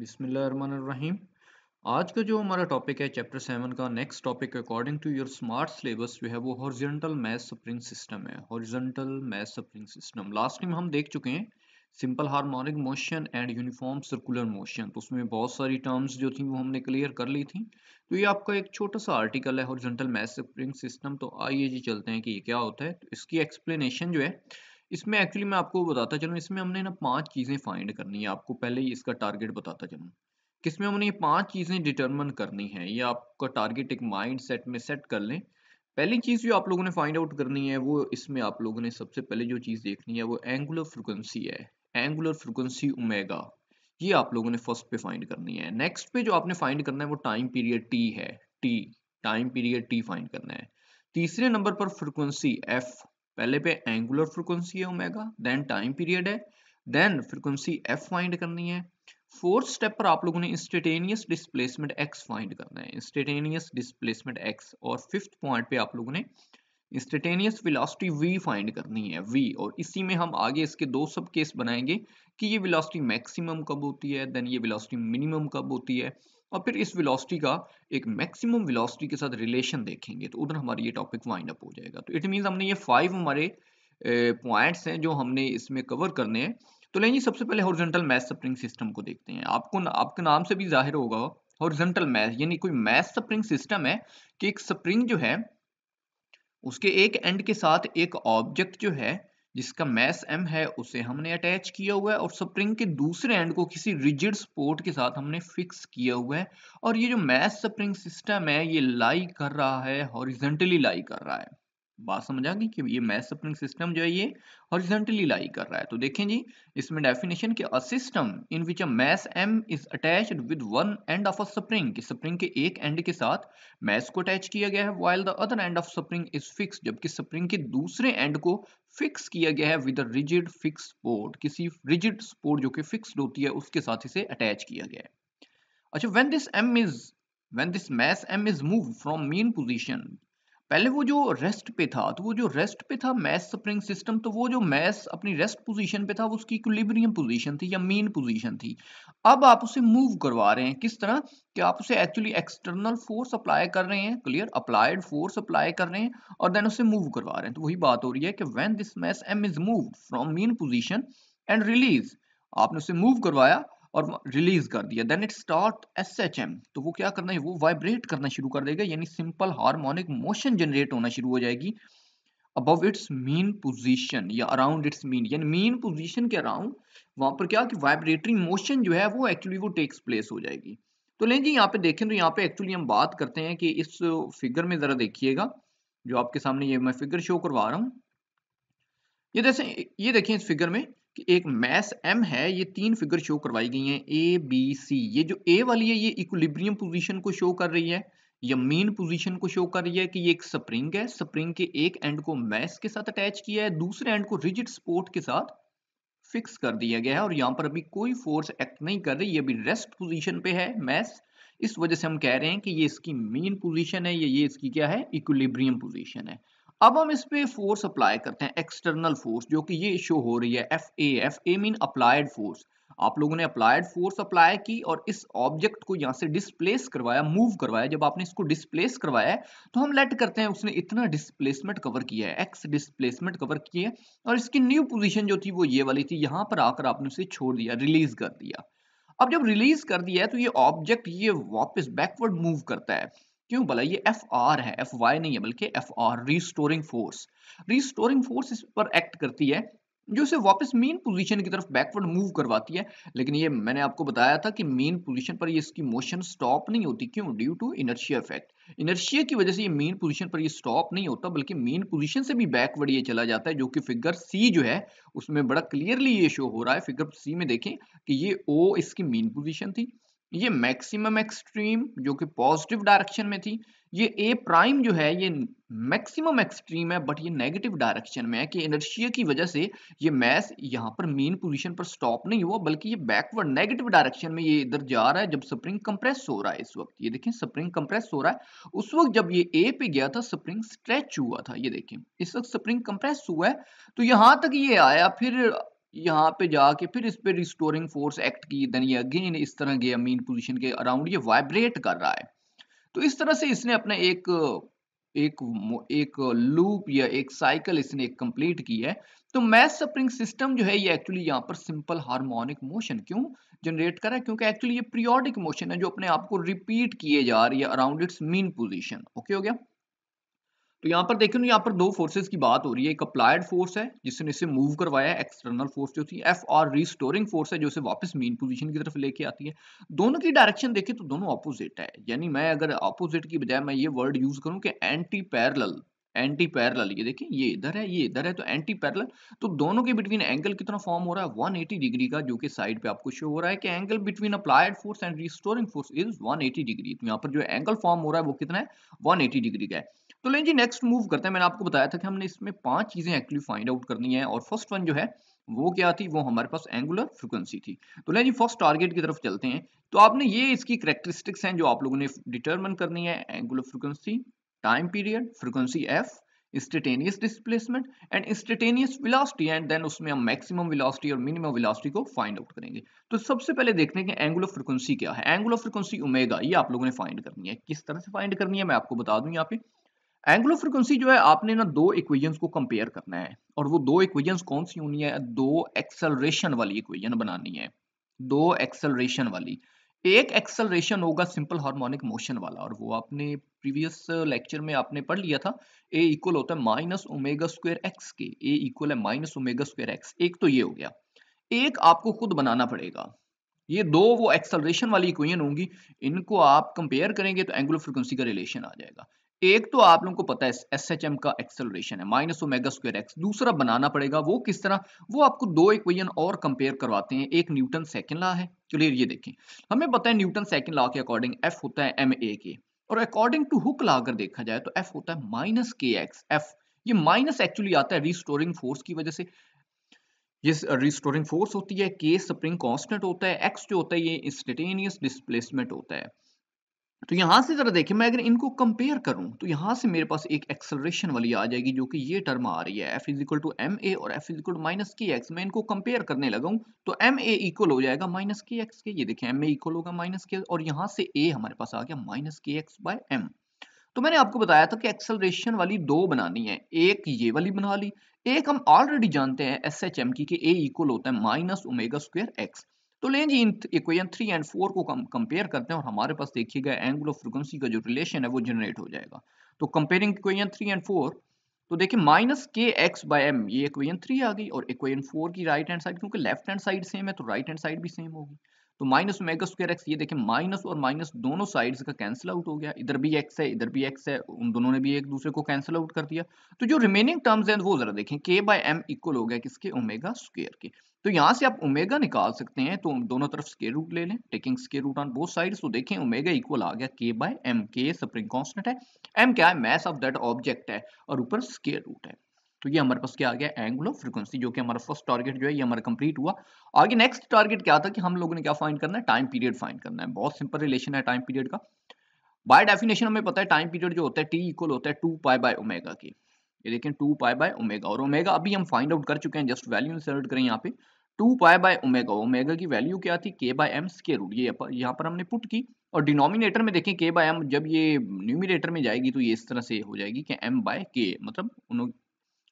बिस्मिल्लाहिर्रहमानिर्रहीम। आज का जो हमारा टॉपिक है चैप्टर 7 का next topic according to your smart syllabus जो है वो हॉरिजॉन्टल मैथ स्प्रिंग सिस्टम है। Horizontal mass spring system last time हम देख चुके हैं simple harmonic motion and uniform circular motion, तो उसमें बहुत सारी टर्म्स जो थी वो हमने क्लियर कर ली थी। तो ये आपका एक छोटा सा आर्टिकल है हॉरिजॉन्टल मैथ स्प्रिंग सिस्टम। तो आइए जी चलते हैं कि ये क्या होता है। तो इसकी एक्सप्लेनेशन जो है इसमें एक्चुअली मैं आपको बताता चलूँ, इसमें हमने ना 5 चीज़ें फाइंड करनी है। आपको पहले ही इसका टारगेट बताता चलूँ किसमें हमने ये 5 चीज़ें डिटरमिन करनी है। ये आपका टारगेट एक माइंड सेट में सेट कर लें। पहली चीज़ जो आप लोगों ने फाइंड आउट करनी है वो इसमें आप लोगों ने सबसे पहले जो चीज़ देखनी है वो एंगुलर फ्रीक्वेंसी है। एंगुलर फ्रीक्वेंसी ओमेगा, ये आप लोगों ने फर्स्ट पे फाइंड करनी है। नेक्स्ट पे जो आपने फाइंड करना है वो टाइम पीरियड टी है। T, time period T find करना है। तीसरे नंबर पर फ्रीक्वेंसी एफ। पहले पे एंगुलर फ्रीक्वेंसी है ओमेगा, देन टाइम पीरियड है, देन फ्रीक्वेंसी एफ फाइंड करनी है। फोर्थ स्टेप पर आप लोगों ने इंस्टेंटेनियस डिस्प्लेसमेंट एक्स फाइंड करना है, इंस्टेंटेनियस डिस्प्लेसमेंट एक्स। और फिफ्थ पॉइंट पे आप लोगों ने इंस्टेंटेनियस वेलोसिटी v फाइंड करनी है, v। और इसी में हम आगे इसके दो सब केस बनाएंगे कि ये वेलोसिटी मैक्सिमम कब होती है, देन ये वेलोसिटी मिनिमम कब होती है, और फिर इस वेलोसिटी का एक मैक्सिमम वेलोसिटी के साथ रिलेशन देखेंगे। तो उधर हमारी ये टॉपिक वाइंड अप हो जाएगा। तो इट मींस हमने ये 5 हमारे पॉइंट्स हैं जो हमने इसमें कवर करने हैं। तो लेंगे सबसे पहले हॉरिजॉन्टल मैथ स्प्रिंग सिस्टम को देखते हैं। आपके नाम से भी जाहिर होगा हॉरिजॉन्टल मैथ यानी कोई मैथ स्प्रिंग सिस्टम है कि एक स्प्रिंग जो है उसके एक एंड के साथ एक ऑब्जेक्ट जो है जिसका मास m है उसे हमने अटैच किया हुआ है, और स्प्रिंग के दूसरे एंड को किसी रिजिड सपोर्ट के साथ हमने फिक्स किया हुआ है। और ये जो मैथ स्प्रिंग सिस्टम है ये लाई कर रहा है, हॉरिजॉन्टली लाई कर रहा है। बात समझ आ गई कि ये मैथ स्प्रिंग सिस्टम जो है ये हॉरिजॉन्टली लाई कर रहा है। तो देखें जी इसमें डेफिनेशन कि a system in which a mass m is attached with one end of a spring, कि स्प्रिंग के एक एंड के साथ मैस को अटैच किया गया है, while the other end of spring is fixed, जबकि स्प्रिंग के दूसरे एंड को फिक्स किया गया है with a rigid fixed support, किसी रिजिड सपोर्ट जो कि फिक्स्ड होती है उसके साथ इसे अटैच किया गया है। अच्छा, when this mass m is moved from mean position, पहले वो जो रेस्ट पे था, तो वो जो रेस्ट पे था मैस स्प्रिंग सिस्टम, तो वो जो मैस अपनी रेस्ट पोजीशन पे था वो उसकी इक्विलिब्रियम पोजीशन थी या मीन पोजीशन थी। अब आप उसे मूव करवा रहे हैं किस तरह कि आप उसे एक्चुअली एक्सटर्नल फोर्स अप्लाई कर रहे हैं, क्लियर, अप्लाइड फोर्स अप्लाई कर रहे हैं और देन उसे मूव करवा रहे हैं। तो वही बात हो रही है कि when this mass m is moved from mean position and release, आपने उसे मूव करवाया और रिलीज कर दिया, देन इट स्टार्ट SHM, तो वो क्या करना है, वो वाइब्रेट करना शुरू कर देगा, यानी सिंपल हार्मोनिक मोशन जनरेट होना शुरू हो जाएगी अबव इट्स मीन पोजीशन या अराउंड इट्स मीन, यानी मीन पोजीशन के अराउंड वहां पर क्या कि वाइब्रेटरी मोशन जो है वो एक्चुअली वो टेक्स प्लेस हो जाएगी। तो लें जी यहाँ पे देखें तो यहाँ पे एक्चुअली हम बात करते हैं कि इस फिगर में जरा देखिएगा, जो आपके सामने ये मैं फिगर शो करवा रहा हूँ। ये देखें इस फिगर में कि एक मैस m है, ये तीन फिगर शो करवाई गई हैं A B C। ये जो A वाली है ये इक्विलिब्रियम पोजीशन को शो कर रही है या मीन पोजीशन को शो कर रही है कि ये एक स्प्रिंग है, स्प्रिंग के एक एंड को मैस के साथ अटैच किया है, दूसरे एंड को रिजिड सपोर्ट के साथ फिक्स कर दिया गया है और यहाँ पर अभी कोई फोर्स एक्ट नहीं कर रही, ये अभी रेस्ट पोजीशन पे है मैस। इस वजह से हम कह रहे हैं कि ये इसकी मीन पोजीशन है या ये इसकी क्या है, इक्विलिब्रियम पोजीशन है। अब हम इस पे फोर्स अप्लाई करते हैं, एक्सटर्नल फोर्स, जो कि ये शो हो रही है F A mean applied force. आप लोगों ने अप्लाइड फोर्स अप्लाई की और इस ऑब्जेक्ट को यहाँ से डिस्प्लेस करवाया, मूव करवाया। जब आपने इसको डिस्प्लेस करवाया है तो हम लेट करते हैं उसने इतना डिस्प्लेसमेंट कवर किया है, एक्स डिस्प्लेसमेंट कवर किया है, और इसकी न्यू पोजीशन जो थी वो ये वाली थी। यहाँ पर आकर आपने उसे छोड़ दिया, रिलीज कर दिया। अब जब रिलीज कर दिया है तो ये ऑब्जेक्ट ये वापस बैकवर्ड मूव करता है। क्यों भला, ये एफ आर है, एफ वाई नहीं है बल्कि F R, restoring force. Restoring force इस पर एक्ट करती है जो इसे वापस मीन पोजीशन की तरफ बैकवर्ड मूव करवाती है। लेकिन ये मैंने आपको बताया था कि मीन पोजीशन पर ये इसकी मोशन स्टॉप नहीं होती। क्यों? Due to inertia effect. Inertia की वजह से ये मीन पोजीशन पर ये स्टॉप नहीं होता बल्कि मीन पोजीशन से भी बैकवर्ड ये चला जाता है, जो कि फिगर सी जो है उसमें बड़ा क्लियरली ये शो हो रहा है। फिगर सी में देखें कि ये ओ इसकी मीन पोजीशन थी, ये मैक्सिमम एक्सट्रीम जो कि पॉजिटिव डायरेक्शन में थी, ये ए प्राइम जो है ये मैक्सिमम एक्सट्रीम है बट ये नेगेटिव डायरेक्शन में है कि इनर्शिया की वजह से ये मैस यहाँ पर मीन पोजीशन पर स्टॉप नहीं हुआ बल्कि ये बैकवर्ड नेगेटिव डायरेक्शन में ये इधर जा रहा है। जब स्प्रिंग कंप्रेस हो रहा है इस वक्त, ये देखें स्प्रिंग कंप्रेस हो रहा है, उस वक्त जब ये ए पे गया था स्प्रिंग स्ट्रेच हुआ था। ये देखें इस वक्त स्प्रिंग कंप्रेस हुआ है तो यहां तक ये आया, फिर यहाँ पे जाके फिर इस पे रिस्टोरिंग फोर्स एक्ट की, देन ये अगेन इस तरह गया मीन पोजीशन के अराउंड, ये वाइब्रेट कर रहा है। तो इस तरह से इसने अपना एक लूप या एक साइकिल इसने एक कंप्लीट की है। तो मैस स्प्रिंग सिस्टम जो है ये एक्चुअली यहाँ पर सिंपल हार्मोनिक मोशन क्यों जनरेट कर रहा है, क्योंकि एक्चुअली ये पीरियोडिक मोशन है जो अपने आप को रिपीट किए जा रही है around its mean position. Okay हो गया। तो यहाँ पर देखो, यहाँ पर दो फोर्सेस की बात हो रही है। एक अप्लाइड फोर्स है जिसने इसे मूव करवाया है, एक्सटर्नल फोर्स जो थी एफ, और रिस्टोरिंग फोर्स है जो इसे वापस मीन पोजीशन की तरफ लेके आती है। दोनों की डायरेक्शन देखें तो दोनों ऑपोजिट है, यानी मैं अगर ऑपोजिट की बजाय मैं ये वर्ड यूज करूं कि एंटी पैरेलल, एंटी पैरेलल, ये देखिए ये इधर है ये इधर है, तो एंटी पैरेलल। तो दोनों के बिटवीन एंगल कितना फॉर्म हो रहा है 180 डिग्री का, जो कि साइड पे आपको शो हो रहा है कि angle between applied force and restoring force is 180 degree. तो यहाँ पर जो एंगल फॉर्म हो रहा है वो कितना है 180 डिग्री का है। तो लें जी नेक्स्ट मूव करते हैं। मैंने आपको बताया था कि हमने इसमें 5 चीजें एक्चुअली फाइंड आउट करनी है, और फर्स्ट वन जो है वो क्या थी, वो हमारे पास एंगुलर फ्रीक्वेंसी थी। तो लें जी फर्स्ट टारगेट की तरफ चलते हैं। तो आपने ये इसकी कैरेक्टरिस्टिक्स हैं जो आप लोगों ने डिटरमिन करनी है। Angular frequency, time period, frequency F, instantaneous displacement and instantaneous velocity, and then उसमें हम मैक्सिमम वेलोसिटी और मिनिमम वेलोसिटी को फाइंड आउट करेंगे। तो सबसे पहले देखते हैं कि एंगुलर फ्रीक्वेंसी क्या है। एंगुलर फ्रीक्वेंसी ओमेगा, ये आप लोगों ने फाइंड करनी है। किस तरह से फाइंड करनी है मैं आपको बता दूं। यहाँ पे एंगुलर फ्रीक्वेंसी जो है आपने ना दो इक्वेशंस को कंपेयर करना है, और वो दो इक्वेशंस कौन सी होनी है, दो एक्सेलरेशन वाली इक्वेशन बनानी है। दो एक्सेलरेशन वाली, एक एक्सेलरेशन होगा सिंपल हार्मोनिक मोशन वाला, और वो आपने प्रीवियस लेक्चर में आपने पढ़ लिया था। ए इक्वल होता है माइनस ओमेगा स्क्वायर एक्स के, ए इक्वल है माइनस ओमेगा स्क्वायर एक्स। एक तो ये हो गया। एक आपको खुद बनाना पड़ेगा। ये दो वो एक्सेलरेशन वाली इक्वेशन होंगी, इनको आप कंपेयर करेंगे तो एंगुलर फ्रीक्वेंसी का रिलेशन आ जाएगा। एक तो आप लोगों को पता है एस एच एम का एक्सेलरेशन है माइनस ओमेगा स्क्वायर एक्स, दूसरा बनाना पड़ेगा। वो किस तरह, वो आपको दो इक्वेशन और कंपेयर करवाते हैं। एक न्यूटन सेकंड लॉ है। चलिए ये देखें, हमें पता है न्यूटन सेकंड लॉ के अकॉर्डिंग एफ होता है एम ए के, और अकॉर्डिंग टू हुक लॉ अगर देखा जाए तो एफ होता है माइनस के एक्स एफ। ये माइनस एक्चुअली आता है रिस्टोरिंग फोर्स की वजह से। ये रिस्टोरिंग फोर्स होती है, के स्प्रिंग कांस्टेंट होता है, एक्स जो होता है ये इंस्टेंटेनियस डिस्प्लेसमेंट होता है। तो यहां से जरा देखिए, मैं अगर इनको कंपेयर करूं तो यहां से मेरे पास एक एक्सेलरेशन वाली आ जाएगी, जो कि ये टर्म आ रही है F is equal to M A और F is equal to minus K X. मैं इनको कंपेयर करने लगा हूं तो एम ए इक्वल हो जाएगा माइनस के एक्स के। ये देखिए एम ए इक्वल होगा माइनस के, और यहां से ए हमारे पास आ गया minus K x bye M. तो मैंने आपको बताया था कि एक्सेलरेशन वाली दो बनानी है, एक ये वाली बना ली, एक हम ऑलरेडी जानते हैं एस एच एम की कि ए इक्वल होता है माइनस ओमेगा स्क्वायर एक्स। तो लें जी इन इक्वेशन 3 एंड 4 को कंपेयर करते हैं, और हमारे पास देखिएगा एंगुलर फ्रीक्वेंसी का जो रिलेशन है वो जनरेट हो जाएगा। तो कंपेयरिंग इक्वेशन 3 एंड 4, तो देखिए minus K x bye M, ये इक्वेशन 3 आ गई, और इक्वेशन 4 की राइट हैंड साइड, क्योंकि लेफ्ट हैंड साइड सेम है तो राइट हैंड साइड भी सेम होगी। तो माइनस ओमेगा स्क्वायर एक्स, ये देखिए माइनस और माइनस दोनों साइड्स का कैंसिल आउट हो गया, इधर भी एक्स है इधर भी एक्स है, उन दोनों ने भी एक दूसरे को कैंसिल आउट कर दिया। तो जो रिमेनिंग टर्म्स हैं वो जरा देखें, के बाय एम इक्वल हो गया किसके, ओमेगा स्क्वायर के। तो यहाँ से आप ओमेगा निकाल सकते हैं, तो दोनों तरफ स्क्वायर रूट ले लें, taking square root on both sides. तो देखें ओमेगा इक्वल आ गया K by M, K spring constant है, एम क्या है मास ऑफ दैट ऑब्जेक्ट है, और ऊपर स्क्वायर रूट है। तो ये हमारे पास क्या आ गया एंगुलर फ्रीक्वेंसी, जो कि हमारा फर्स्ट टारगेट जो है ये हमारा कंप्लीट हुआ। आगे नेक्स्ट टारगेट क्या था कि हम लोगों ने क्या फाइंड करना है, टाइम पीरियड फाइंड करना है। बहुत सिंपल रिलेशन है टाइम पीरियड का। बाय डेफिनेशन हमें पता है टाइम पीरियड जो होता है टी इक्वल होता है 2 पाई बाय ओमेगा के। ये देखें 2 पाई बाय ओमेगा, और ओमेगा अभी हम फाइंड आउट कर चुके हैं, जस्ट वैल्यू इंसर्ट करें यहाँ पे। 2 पाई बाय ओमेगा, ओमेगा की वैल्यू क्या थी, के बाय एम स्क्वायर रूट, ये यहाँ पर हमने पुट की। और डिनोमिनेटर में देखें के बाय एम, जब ये न्यूमिनेटर में जाएगी तो ये इस तरह से हो जाएगी कि एम बाय के, मतलब उन्होंने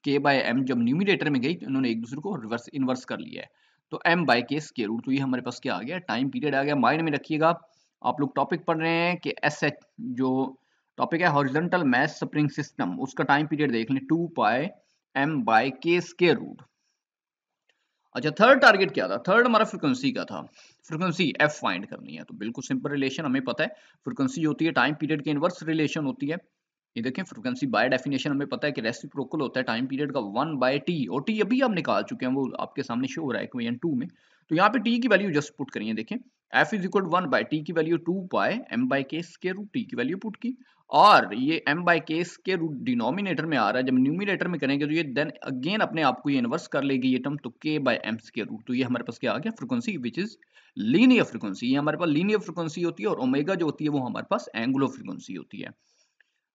के बाय एम जब न्यूमिनेटर में गई तो इन्होंने एक दूसरे को रिवर्स इनवर्स कर लिया है। तो M by K square root, तो ये हमारे पास क्या आ गया, टाइम पीरियड आ गया। माइंड में रखिएगा, आप लोग टॉपिक पढ़ रहे हैं कि एस एच जो टॉपिक है हॉरिजॉन्टल मैस स्प्रिंग सिस्टम, उसका टाइम पीरियड देख लें 2 pi M by K square root. अच्छा थर्ड टारगेट क्या था, थर्ड हमारा फ्रीक्वेंसी का था, फ्रीक्वेंसी एफ फाइंड करनी है। तो बिल्कुल सिंपल रिलेशन हमें पता है, फ्रीक्वेंसी होती है टाइम पीरियड के इनवर्स रिलेशन होती है। ये देखें फ्रीक्वेंसी बाय डेफिनेशन हमें पता है कि रेसिप्रोकल होता है टाइम पीरियड का 1 बाय टी, और टी अभी आप निकाल चुके हैं, वो आपके सामने शो हो रहा है इक्वेशन 2 में। तो यहाँ पे टी की वैल्यू जस्ट पुट करिए, देखें F is equal 1 by T की value 2 pi M by K square root, T की वैल्यू पुट की, और ये m by K square root denominator में आ रहा है, जब न्यूमिनेटर में करेंगे तो ये देन अगेन अपने आप को ये इनवर्स कर लेगी ये टर्म, तो k by M square root. तो ये हमारे पास क्या आ गया, frequency which is linear frequency. ये हमारे पास लीनियर फ्रीक्वेंसी होती है, और ओमेगा जो होती है वो हमारे पास एंगुलर फ्रीक्वेंसी होती है।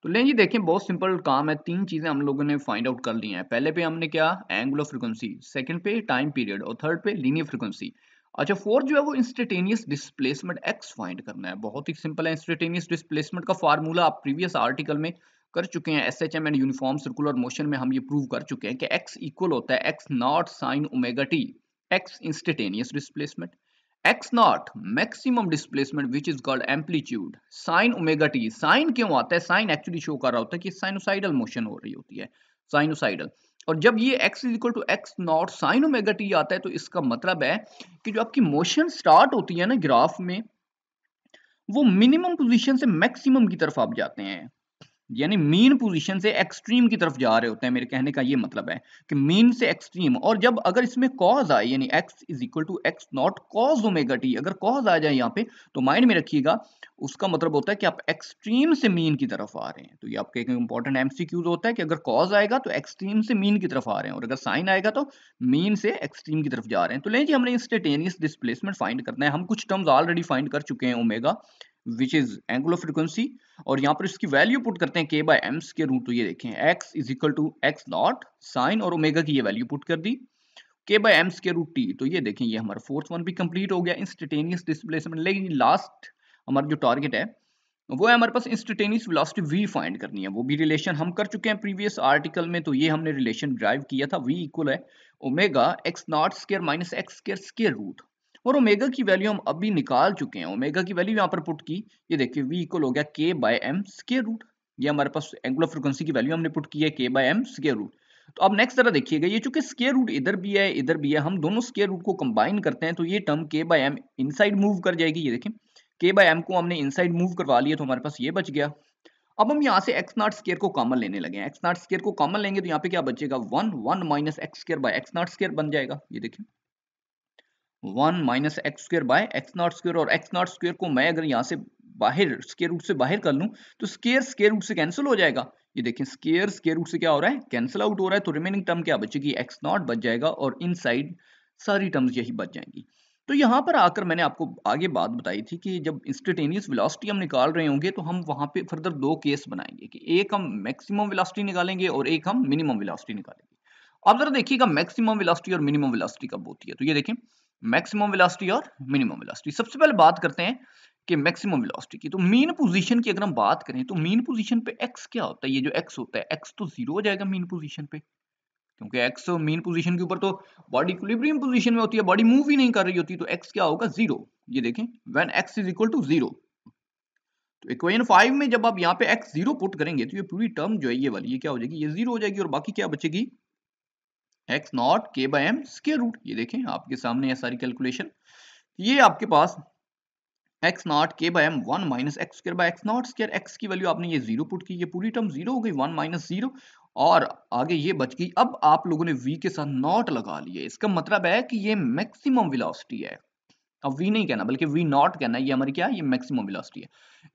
तो लें जी देखें, बहुत सिंपल काम है, तीन चीजें हम लोगों ने फाइंड आउट कर ली हैं। पहले पे हमने क्या, एंगुलर फ्रीक्वेंसी, सेकंड पे टाइम पीरियड और थर्ड पे लीनियर फ्रीक्वेंसी। अच्छा, फोर्थ जो है वो इंस्टेंटेनियस डिस्प्लेसमेंट एक्स फाइंड करना है। बहुत ही सिंपल है, इंस्टेंटेनियस डिस्प्लेसमेंट का फार्मूला आप प्रीवियस आर्टिकल में कर चुके हैं, SHM and uniform circular motion में हम ये प्रूव कर चुके हैं कि एक्स इक्वल होता है x not sine omega t, x instantaneous displacement, x not maximum displacement which is called amplitude, sine omega t. Sine क्यों आता है, साइन एक्चुअली शो कर रहा होता है कि साइनोसाइडल मोशन हो रही होती है, साइनोसाइडल। और जब ये x is equal to x not sine omega t आता है तो इसका मतलब है कि जो आपकी मोशन स्टार्ट होती है ना ग्राफ में, वो मिनिमम पोजीशन से मैक्सिमम की तरफ आप जाते हैं, यानी मीन पोजीशन से एक्सट्रीम की तरफ जा रहे होते हैं। मेरे कहने का ये मतलब है कि मीन से एक्सट्रीम। और जब अगर इसमें कॉज आए, यानी x is equal to x not cos omega t, अगर कॉज आ जाए यहाँ पे, तो माइंड में रखिएगा उसका मतलब होता है कि आप एक्सट्रीम से मीन की तरफ आ रहे हैं। तो ये आपका एक इंपॉर्टेंट एमसीक्यूज होता है कि अगर कॉज आएगा तो एक्सट्रीम से मीन की तरफ आ रहे हैं, और अगर साइन आएगा तो मीन से एक्सट्रीम की तरफ जा रहे हैं। तो लें जी, हमने इंस्टेंटेनियस डिस्प्लेसमेंट फाइंड करना है। हम कुछ टर्म्स ऑलरेडी फाइंड कर चुके हैं, omega which is angular frequency, और यहाँ पर इसकी वैल्यू पुट करते हैं k by M square root. तो ये देखें x is equal to x not sine और ओमेगा की ये वैल्यू पुट कर दी, k by M square root t. तो ये देखें ये हमारा फोर्थ वन भी कंप्लीट हो गया, इंस्टेंटेनियस डिस्प्लेसमेंट। लेकिन लास्ट हमारा जो टारगेट है वो है हमारे पास इंस्टेंटेनियस वेलोसिटी v फाइंड करनी है। वो भी रिलेशन हम कर चुके हैं प्रीवियस आर्टिकल में, तो ये हमने रिलेशन ड्राइव किया था, v इक्वल है omega x not square minus x square square root. और ओमेगा की वैल्यू हम अभी निकाल चुके हैं, ओमेगा की वैल्यू यहाँ पर पुट की, ये देखिए v इक्वल हो गया k by M square root. ये हमारे पास एंगुलर फ्रीक्वेंसी की वैल्यू हमने पुट की है k by M square root. तो अब नेक्स्ट जरा देखिएगा, ये चूंकि स्क्वायर रूट इधर भी है इधर भी है, हम दोनों स्क्वायर रूट को कंबाइन करते हैं तो ये term k by m inside move कर जाएगी। ये देखें k बाय एम को हमने इनसाइड मूव करवा लिया तो हमारे पास ये बच गया। अब हम यहाँ से एक्स नॉट स्क्वायर को कॉमन लेने लगे हैं, एक्स नॉट स्क्वायर को कॉमन लेंगे तो यहाँ पे क्या बचेगा, one minus x square by x not square बन जाएगा। ये देखें one minus x square by x not square, और एक्स नॉट स्क्वायर को मैं अगर यहाँ से बाहर स्क्वायर रूट से बाहर कर लूं तो स्क्वायर रूट से कैंसिल हो जाएगा। ये देखें स्क्वायर रूट से क्या हो रहा है, कैंसिल आउट हो रहा है। तो रिमेनिंग टर्म क्या बचेगी, एक्स नॉट बच जाएगा, और इनसाइड सारी टर्म्स यही बच जाएंगी। तो यहाँ पर आकर मैंने आपको आगे बात बताई थी कि जब इंस्टेंटेनियस वेलोसिटी हम निकाल रहे होंगे तो हम वहां पे फर्दर दो केस बनाएंगे कि एक हम मैक्सिमम वेलोसिटी निकालेंगे और एक हम मिनिमम वेलोसिटी निकालेंगे। अब जरा देखिएगा मैक्सिमम वेलोसिटी और मिनिमम वेलोसिटी कब होती है। तो ये देखें मैक्सिमम वेलोसिटी और मिनिमम वेलोसिटी। सबसे पहले बात करते हैं कि मैक्सिमम वेलोसिटी की। तो मीन पोजीशन की अगर हम बात करें तो मीन पोजीशन पे x क्या होता है, ये जो x होता है x तो जीरो हो जाएगा मीन पोजीशन पे, क्योंकि x मीन पोजीशन के ऊपर तो बॉडी इक्विलिब्रियम पोजीशन में होती है, बॉडी मूव ही नहीं कर रही होती, तो x क्या होगा, जीरो। ये देखें when x is equal to zero. तो इक्वेशन 5 में जब आप यहाँ पे x जीरो पुट करेंगे तो ये पूरी टर्म जो है ये वाली ये क्या हो जाएगी, ये जीरो हो जाएगी, और बाकी क्या बचेगी, x not k by M square root. ये देखें आपके सामने है सारी कैलकुलेशन। ये आपके पास x not k by m one minus x square by x not square, x की वैल्यू आपने ये जीरो पुट की, ये पूरी टर्म जीरो हो गई, वन माइनस जीरो, और आगे ये बच गई। अब आप लोगों ने v के साथ नॉट लगा लिए, इसका मतलब है कि ये मैक्सिमम वेलोसिटी है। अब v नहीं कहना बल्कि v नॉट कहना है, ये हमारी क्या है, ये मैक्सिमम वेलोसिटी है।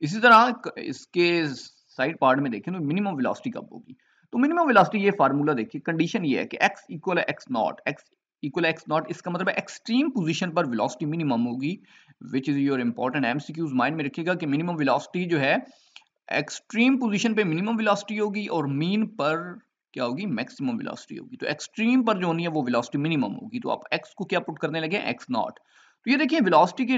इसी तरह इसके साइड पार्ट में देखें तो मिनिमम वेलोसिटी कब होगी। तो मिनिमम वेलोसिटी ये फार्मूला देखिए, कंडीशन ये है कि x इक्वल है एक्स नॉट, x इक्वल है एक्स नॉट, इसका मतलब है एक्सट्रीम पोजीशन पर वेलोसिटी मिनिमम होगी, which is your important MCQs. Mind में रखिएगा कि मिनिमम वेलोसिटी जो है एक्सट्रीम पोजीशन पे मिनिमम वेलोसिटी होगी और मीन पर क्या होगी, मैक्सिमम वेलोसिटी होगी। तो एक्सट्रीम पर जो होनी है वो वेलोसिटी मिनिमम होगी। तो आप x को क्या पुट करने लगे, एक्स नॉट। तो ये देखिए वेलोसिटी के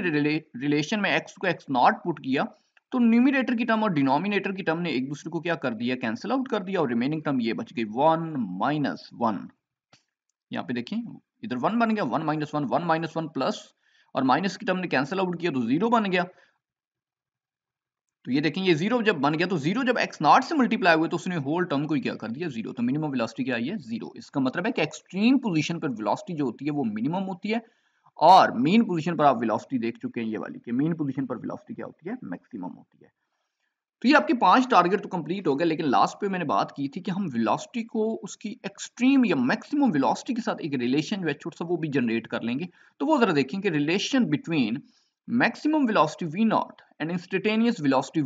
रिलेशन में x को एक्स नॉट पुट किया तो न्यूमरेटर की टर्म और डिनोमिनेटर की टर्म ने एक दूसरे को क्या कर दिया, कैंसिल आउट कर दिया, और रिमेनिंग टर्म ये बच गई वन माइनस वन। यहाँ पे देखिए इधर वन बन गया, one minus one, one minus one plus, और माइनस की टर्म ने कैंसिल आउट किया तो जीरो बन गया। तो ये देखें ये जीरो जब बन गया तो जीरो जब एक्स नॉट से मल्टीप्लाई हुए तो उसने होल टर्म को ही क्या कर दिया, जीरो। तो मिनिमम वेलोसिटी क्या आई है, जीरो। इसका मतलब है कि एक्सट्रीम पोजीशन पर वेलोसिटी जो होती है वो मिनिमम होती है, और मीन पोजीशन पर आप वेलोसिटी देख चुके हैं ये वाली कि मीन पोजीशन पर वेलोसिटी क्या होती है, मैक्सिमम होती है। तो ये आपके 5 टारगेट तो कंप्लीट हो गए, लेकिन लास्ट पे मैंने बात की थी कि हम वेलोसिटी को उसकी एक्सट्रीम या मैक्सिमम वेलोसिटी के साथ एक रिलेशन जो है छोटा सा वो भी जनरेट कर लेंगे। तो वो जरा देखें कि relation between maximum velocity v not and instantaneous velocity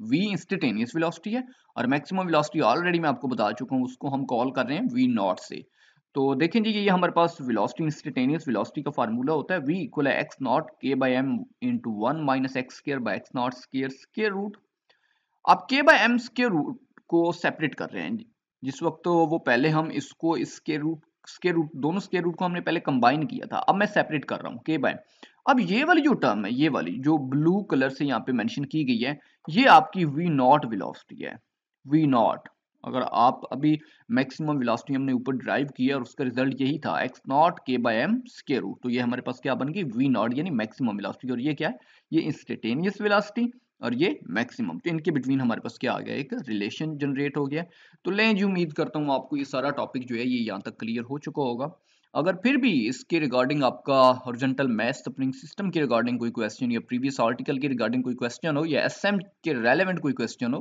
v instantaneous velocity है, और मैक्सिमम वेलोसिटी ऑलरेडी मैं आपको बता चुका हूँ, उसको हम कॉल कर रहे हैं v नॉट से। तो देखें जी ये हमारे पास वेलोसिटी इंस्टेंटेनियस वेलोसिटी का फार्मूला होता है, v इक्वल है x not k by m into one minus x square by x not square square root. अब k by M square root को सेपरेट कर रहे हैं। जिस वक्त तो वो पहले हम इसको स्क्वायर रूट दोनों स्क्वायर रूट को हमने पहले कंबाइन किया था, अब मैं सेपरेट कर रहा हूँ के बाय। अब ये वाली जो टर्म है, ये वाली जो ब्लू कलर से यहाँ पे मेंशन की गई है, ये आपकी वी नॉट वेलोसिटी है। वी नॉट, अगर आप अभी मैक्सिमम वेलोसिटी हमने ऊपर ड्राइव किया और उसका रिजल्ट यही था x not k by M square root, तो ये हमारे पास क्या बन गई वी नॉट यानी मैक्सिमम वेलोसिटी। और ये क्या है, ये इंस्टेंटेनियस वेलोसिटी और ये मैक्सिमम, तो इनके बिटवीन हमारे पास क्या आ गया, एक रिलेशन जनरेट हो गया। तो लें जी, उम्मीद करता हूँ आपको ये सारा टॉपिक जो है ये यहाँ तक क्लियर हो चुका होगा। अगर फिर भी इसके रिगार्डिंग आपका हॉरिजॉन्टल मैश स्प्रिंग सिस्टम के रिगार्डिंग कोई क्वेश्चन या प्रीवियस आर्टिकल के रिगार्डिंग कोई क्वेश्चन हो या एसएम के रेलेवेंट कोई क्वेश्चन हो,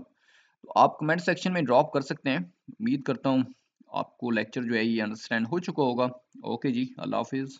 तो आप कमेंट सेक्शन में ड्रॉप कर सकते हैं। उम्मीद करता हूँ आपको लेक्चर जो है ये अंडरस्टैंड हो चुका होगा। ओके जी, अल्लाह हाफिज़।